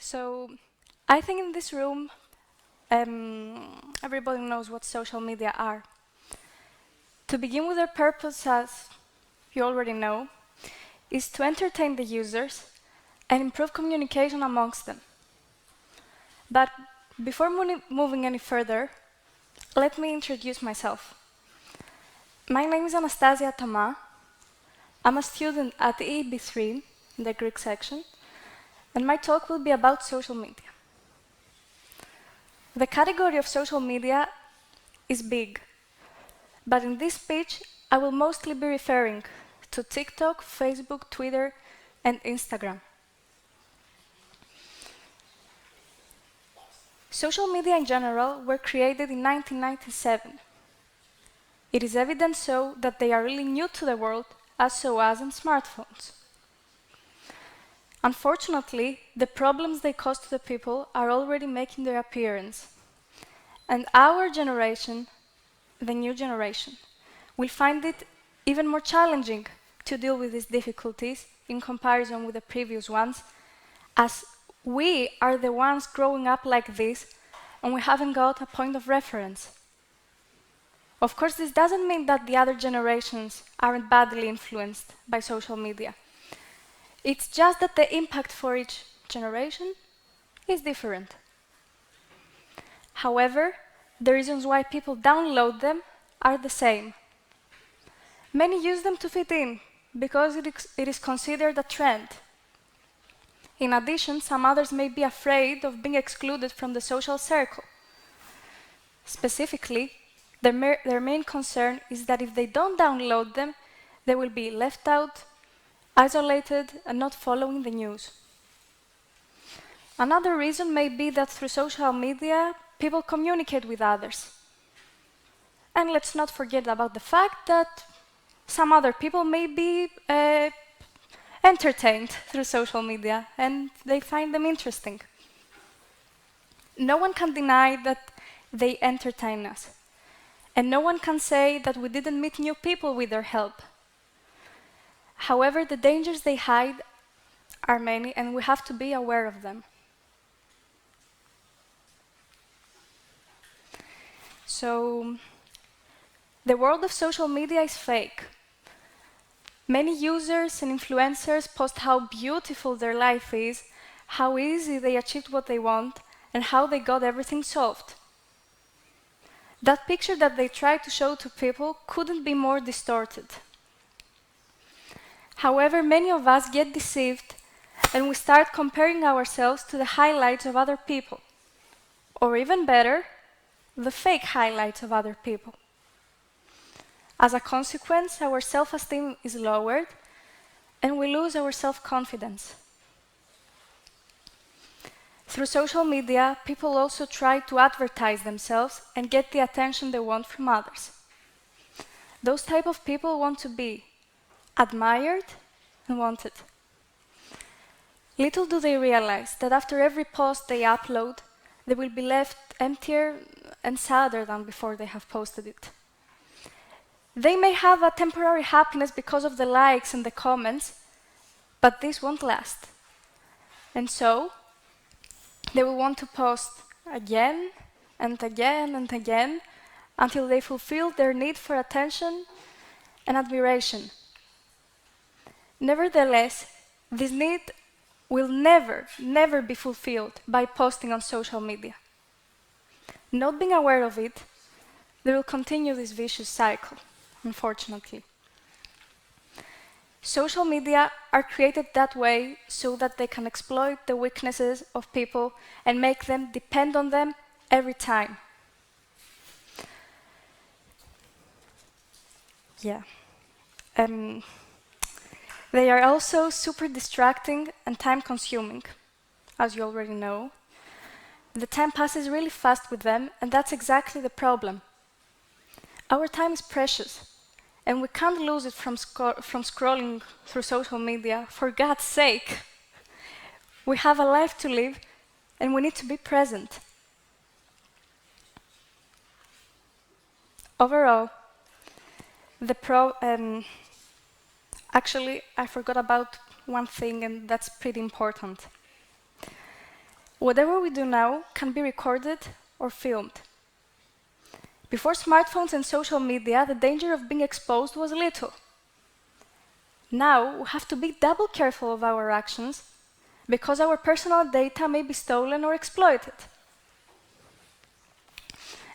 So I think in this room, everybody knows what social media are. To begin with, their purpose, as you already know, is to entertain the users and improve communication amongst them. But before moving any further, let me introduce myself. My name is Anastasia Thoma. I'm a student at EEB3 in the Greek section, and my talk will be about social media. The category of social media is big, but in this speech, I will mostly be referring to TikTok, Facebook, Twitter, and Instagram. Social media in general were created in 1997. It is evident so that they are really new to the world, as so as in smartphones. Unfortunately, the problems they cause to the people are already making their appearance. And our generation, the new generation, will find it even more challenging to deal with these difficulties in comparison with the previous ones, as we are the ones growing up like this and we haven't got a point of reference. Of course, this doesn't mean that the other generations aren't badly influenced by social media. It's just that the impact for each generation is different. However, the reasons why people download them are the same. Many use them to fit in because it is considered a trend. In addition, some others may be afraid of being excluded from the social circle. Specifically, their main concern is that if they don't download them, they will be left out, isolated, and not following the news. Another reason may be that through social media, people communicate with others. And let's not forget about the fact that some other people may be entertained through social media and they find them interesting. No one can deny that they entertain us. And no one can say that we didn't meet new people with their help. However, the dangers they hide are many and we have to be aware of them. So, the world of social media is fake. Many users and influencers post how beautiful their life is, how easy they achieved what they want, and how they got everything solved. That picture that they try to show to people couldn't be more distorted. However, many of us get deceived and we start comparing ourselves to the highlights of other people, or even better, the fake highlights of other people. As a consequence, our self-esteem is lowered and we lose our self-confidence. Through social media, people also try to advertise themselves and get the attention they want from others. Those type of people want to be admired and wanted. Little do they realize that after every post they upload, they will be left emptier and sadder than before they have posted it. They may have a temporary happiness because of the likes and the comments, but this won't last. And so, they will want to post again and again and again until they fulfill their need for attention and admiration. Nevertheless, this need will never be fulfilled by posting on social media. Not being aware of it, they will continue this vicious cycle, unfortunately. Social media are created that way so that they can exploit the weaknesses of people and make them depend on them every time. Yeah. They are also super distracting and time-consuming, as you already know. The time passes really fast with them, and that's exactly the problem. Our time is precious, and we can't lose it from scrolling through social media, for God's sake. We have a life to live, and we need to be present. Overall, actually, I forgot about one thing, and that's pretty important. Whatever we do now can be recorded or filmed. Before smartphones and social media, the danger of being exposed was little. Now, we have to be double careful of our actions because our personal data may be stolen or exploited.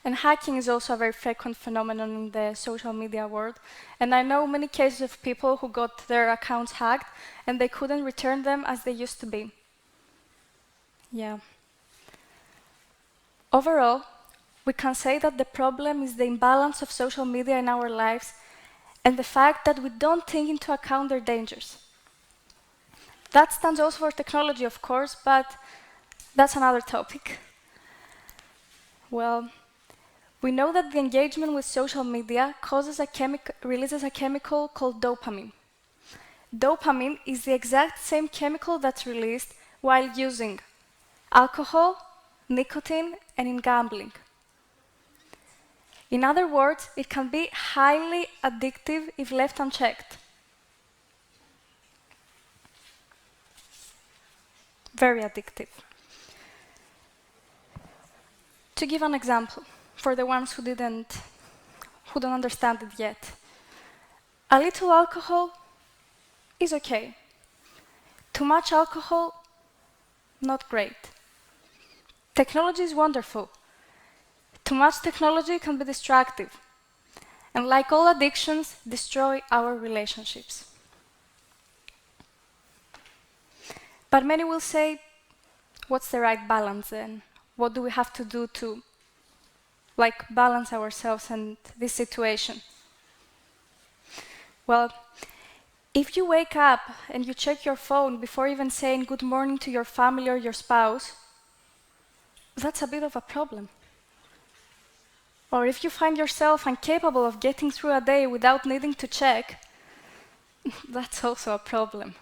And hacking is also a very frequent phenomenon in the social media world. And I know many cases of people who got their accounts hacked and they couldn't return them as they used to be. Yeah. Overall, we can say that the problem is the imbalance of social media in our lives and the fact that we don't take into account their dangers. That stands also for technology, of course, but that's another topic. Well, we know that the engagement with social media releases a chemical called dopamine. Dopamine is the exact same chemical that's released while using alcohol, nicotine, and in gambling. In other words, it can be highly addictive if left unchecked. Very addictive. To give an example, for the ones who don't understand it yet, a little alcohol is okay. Too much alcohol, not great. Technology is wonderful. Too much technology can be destructive, and like all addictions, destroy our relationships. But many will say, what's the right balance then? What do we have to do to balance ourselves and this situation? Well, if you wake up and you check your phone before even saying good morning to your family or your spouse, that's a bit of a problem. Or if you find yourself incapable of getting through a day without needing to check, that's also a problem.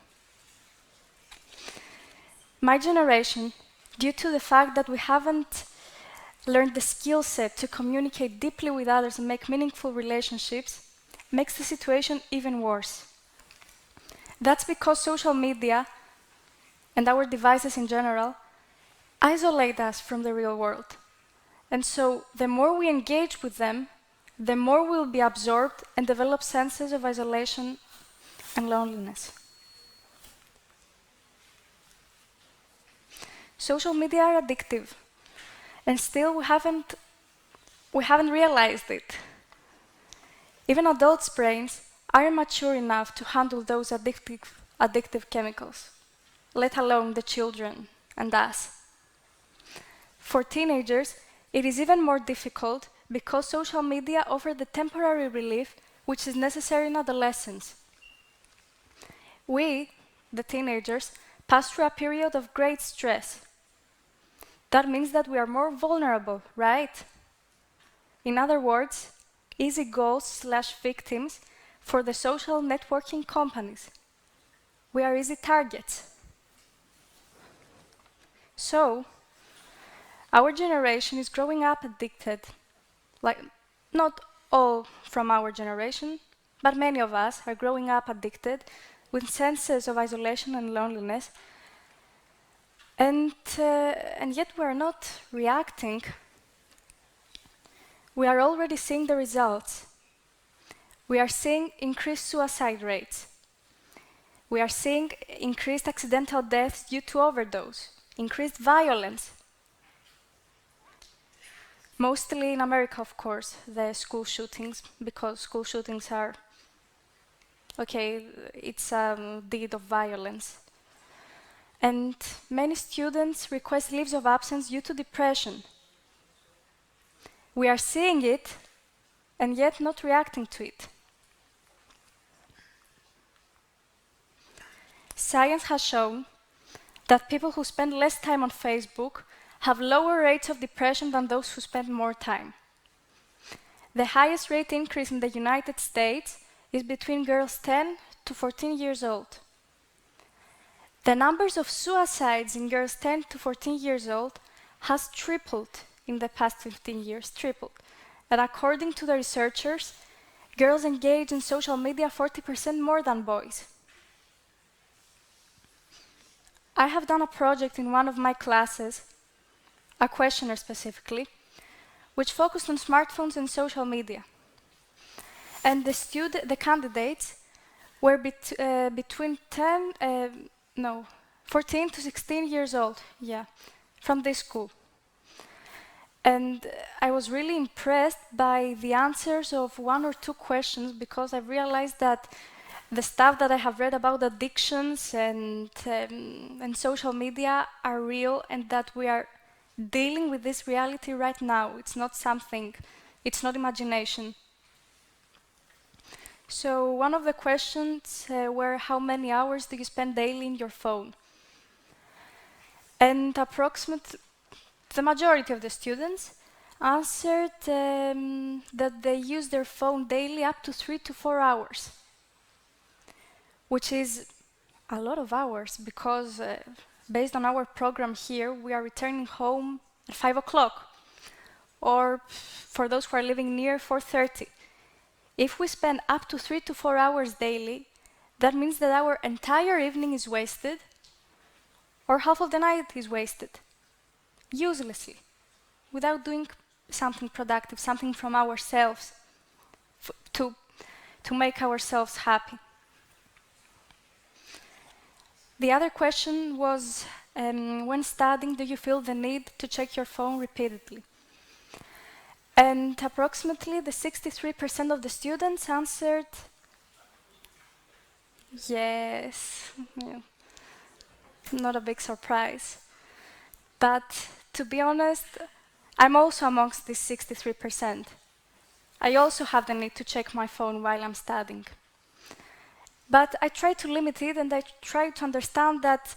My generation, due to the fact that we haven't learned the skill set to communicate deeply with others and make meaningful relationships, makes the situation even worse. That's because social media and our devices in general isolate us from the real world. And so the more we engage with them, the more we'll be absorbed and develop senses of isolation and loneliness. Social media are addictive, and still we haven't realized it. Even adults' brains aren't mature enough to handle those addictive chemicals, let alone the children and us. For teenagers, it is even more difficult because social media offer the temporary relief which is necessary in adolescence. We, the teenagers, pass through a period of great stress. That means that we are more vulnerable, right? In other words, easy goals/victims for the social networking companies. We are easy targets. So, our generation is growing up addicted. Not all from our generation, but many of us are growing up addicted with senses of isolation and loneliness. And yet we are not reacting. We are already seeing the results. We are seeing increased suicide rates. We are seeing increased accidental deaths due to overdose, increased violence. Mostly in America, of course, the school shootings, because school shootings are, it's a deed of violence. And many students request leaves of absence due to depression. We are seeing it, and yet not reacting to it. Science has shown that people who spend less time on Facebook have lower rates of depression than those who spend more time. The highest rate increase in the United States is between girls 10 to 14 years old. The numbers of suicides in girls 10 to 14 years old has tripled in the past 15 years, tripled. And according to the researchers, girls engage in social media 40% more than boys. I have done a project in one of my classes, a questionnaire specifically, which focused on smartphones and social media. And the candidates were between 14 to 16 years old, from this school. And I was really impressed by the answers of one or two questions, because I realized that the stuff that I have read about addictions and social media are real, and that we are dealing with this reality right now. It's not imagination. So one of the questions were, how many hours do you spend daily in your phone? And the majority of the students answered that they use their phone daily up to 3 to 4 hours, which is a lot of hours, because based on our program here, we are returning home at 5 o'clock, or for those who are living near, 4:30. If we spend up to 3 to 4 hours daily, that means that our entire evening is wasted, or half of the night is wasted, uselessly, without doing something productive, something from ourselves, to make ourselves happy. The other question was, when studying, do you feel the need to check your phone repeatedly? And approximately the 63% of the students answered yes. Yeah. Not a big surprise. But to be honest, I'm also amongst this 63%. I also have the need to check my phone while I'm studying. But I try to limit it, and I try to understand that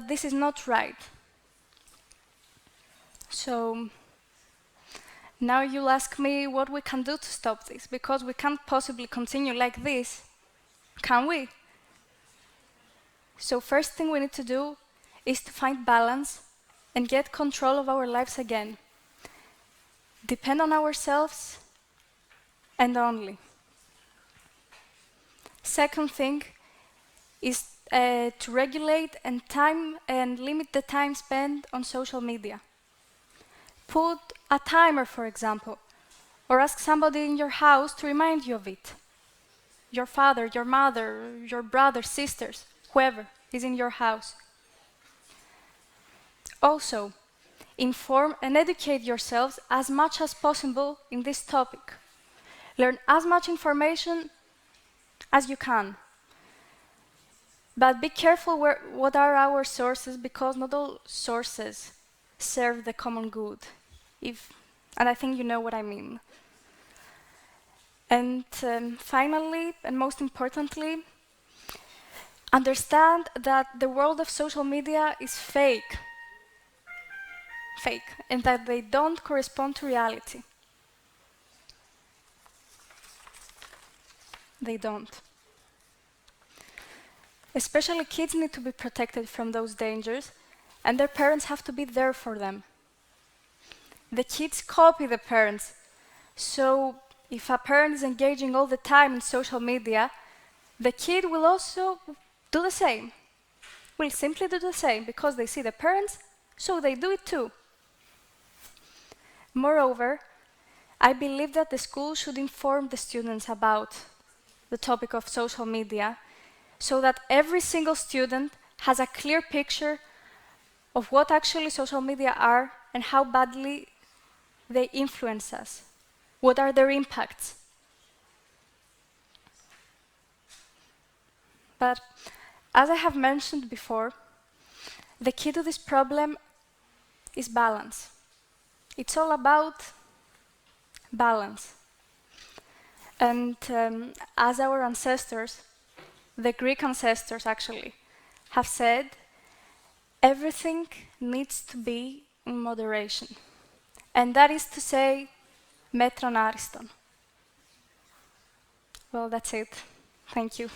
this is not right. So now you'll ask me what we can do to stop this, because we can't possibly continue like this, can we? So first thing we need to do is to find balance and get control of our lives again. Depend on ourselves and only. Second thing is to regulate and limit the time spent on social media. Put a timer, for example, or ask somebody in your house to remind you of it. Your father, your mother, your brothers, sisters, whoever is in your house. Also, inform and educate yourselves as much as possible in this topic. Learn as much information as you can. But be careful what are our sources, because not all sources serve the common good. And I think you know what I mean. And finally, and most importantly, understand that the world of social media is fake, and that they don't correspond to reality. They don't. Especially kids need to be protected from those dangers, and their parents have to be there for them. The kids copy the parents, so if a parent is engaging all the time in social media, the kid will also do the same. Will simply do the same, because they see the parents, so they do it too. Moreover, I believe that the school should inform the students about the topic of social media, so that every single student has a clear picture of what actually social media are and how badly they influence us. What are their impacts? But as I have mentioned before, the key to this problem is balance. It's all about balance. And as our ancestors, the Greek ancestors actually, have said, everything needs to be in moderation. And that is to say, metron ariston. Well, that's it. Thank you.